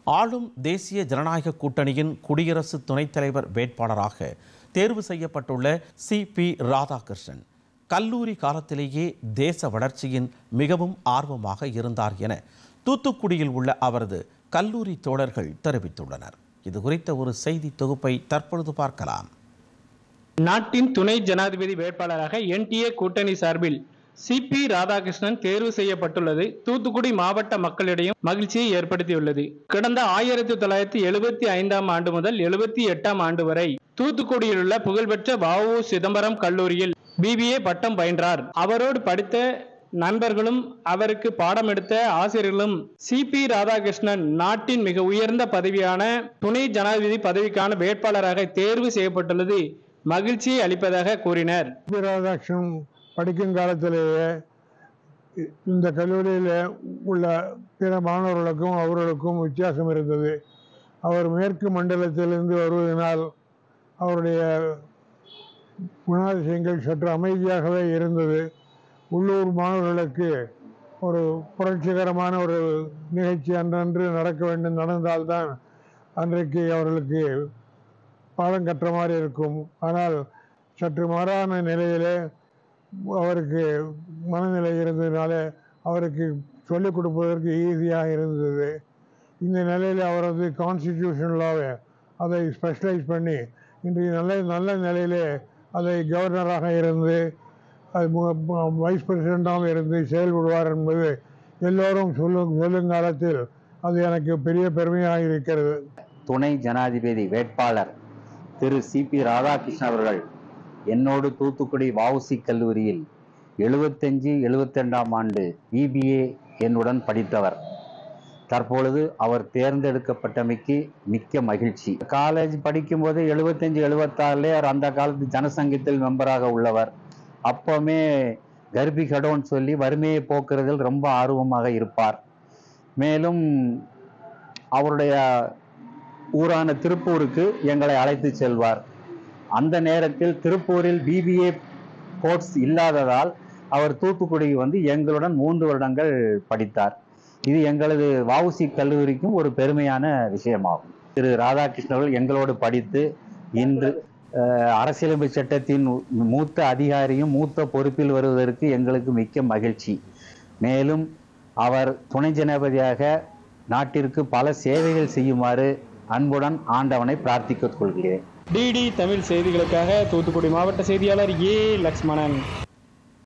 ஆளும் தேசிய ஜனநாயக கூட்டணியின் குடியரசு துணைத் தலைவர் வேட்பாளராக தேர்வு செய்யப்பட்டுள்ள சி.பி. ராதாகிருஷ்ணன் கல்லூரி காலத்திலேயே தேச வளர்ச்சியின் மிகவும் ஆர்வமாக இருந்தார் என தூத்துக்குடியில் உள்ள அவரது கல்லூரி தோழர்கள் தெரிவித்துள்ளனர். இது குறித்த ஒரு செய்தி தொகுப்பை தற்பொழுது பார்க்கலாம். நாட்டின் துணை ஜனாதிபதி வேட்பாளராக என்டிஏ கூட்டணி சார்பில் சி.பி. ராதாகிருஷ்ணன் தேர்வு செய்யப்பட்டுள்ளது தூத்துக்குடி மாவட்ட மக்களிடையே மகிழ்ச்சியை ஏற்படுத்தியுள்ளது. கடந்த 1975 ஆண்டு முதல் 78 ஆண்டு வரை தூத்துக்குடியில் உள்ள புகழ்பெற்ற வ.உ. சிதம்பரம் கல்லூரியில் BBA பட்டம் பயின்றார். அவரோடு படித்த நண்பர்களும் அவருக்கு பாடம் எடுத்த ஆசிரியர்களும் சி.பி. ராதாகிருஷ்ணன் நாட்டின் மிக உயர்ந்த பதவியான துணை ஜனாதிபதி பதவிக்கான வேட்பாளராக தேர்வு செய்யப்பட்டுள்ளது மகிழ்ச்சியை அளிப்பதாக கூறினர். ராதாகிருஷ்ணன் படிக்கும் காலத்திலேயே இந்த கல்லூரியில் உள்ள பிற மாணவர்களுக்கும் அவர்களுக்கும் வித்தியாசம் இருந்தது. அவர் மேற்கு மண்டலத்திலிருந்து வருவதனால் அவருடைய குணாதிசயங்கள் சற்று அமைதியாகவே இருந்தது. உள்ளூர் மாணவர்களுக்கு ஒரு புரட்சிகரமான ஒரு நிகழ்ச்சி அன்றன்று நடக்க வேண்டும், நடந்தால்தான் அன்றைக்கு அவர்களுக்கு பாடம் கற்ற மாதிரி இருக்கும். ஆனால் சற்று மாறான நிலையிலே அவருக்கு மனநிலை இருந்ததுனால அவருக்கு சொல்லிக் கொடுப்பதற்கு ஈஸியாக இருந்தது. இந்த நிலையில் அவரது கான்ஸ்டிடியூஷன் லாவை அதை ஸ்பெஷலைஸ் பண்ணி இன்றைக்கு நல்ல நிலையிலே அதை கவர்னராக இருந்து வைஸ் பிரசிடெண்டாக இருந்து செயல்படுவார் என்பது எல்லோரும் சொல்லும் காலத்தில் அது எனக்கு பெரிய பெருமையாக இருக்கிறது. துணை ஜனாதிபதி வேட்பாளர் திரு சி.பி. ராதாகிருஷ்ணன் அவர்கள் என்னோடு தூத்துக்குடி வ.உ.சி. கல்லூரியில் 75-72 ஆண்டு BBA என்னுடன் படித்தவர். தற்பொழுது அவர் தேர்ந்தெடுக்கப்பட்டமைக்கு மிக்க மகிழ்ச்சி. காலேஜ் படிக்கும்போது 75-76 அந்த காலத்து ஜனசங்கத்தில் மெம்பராக உள்ளவர். அப்போவுமே கர்பி கடோன்னு சொல்லி வறுமையை போக்குறதில் ரொம்ப ஆர்வமாக இருப்பார். மேலும் அவருடைய ஊரான திருப்பூருக்கு எங்களை அழைத்து செல்வார். அந்த நேரத்தில் திருப்பூரில் BBA கோர்ஸ் இல்லாததால் அவர் தூத்துக்குடிக்கு வந்து எங்களுடன் 3 வருடங்கள் படித்தார். இது எங்களது வ.உ.சி. கல்லூரிக்கும் ஒரு பெருமையான விஷயமாகும். திரு ராதாகிருஷ்ணன் அவர்கள் எங்களோடு படித்து இன்று அரசியலமைப்பு சட்டத்தின் மூத்த அதிகாரியும் மூத்த பொறுப்பில் வருவதற்கு எங்களுக்கு மிக்க மகிழ்ச்சி. மேலும் அவர் துணை ஜனாதிபதியாக நாட்டிற்கு பல சேவைகள் செய்யுமாறு அன்புடன் ஆண்டவனை பிரார்த்தித்துக் கொள்கிறேன். DD தமிழ் செய்திகளுக்காக தூத்துக்குடி மாவட்ட செய்தியாளர் A. லக்ஷ்மணன்.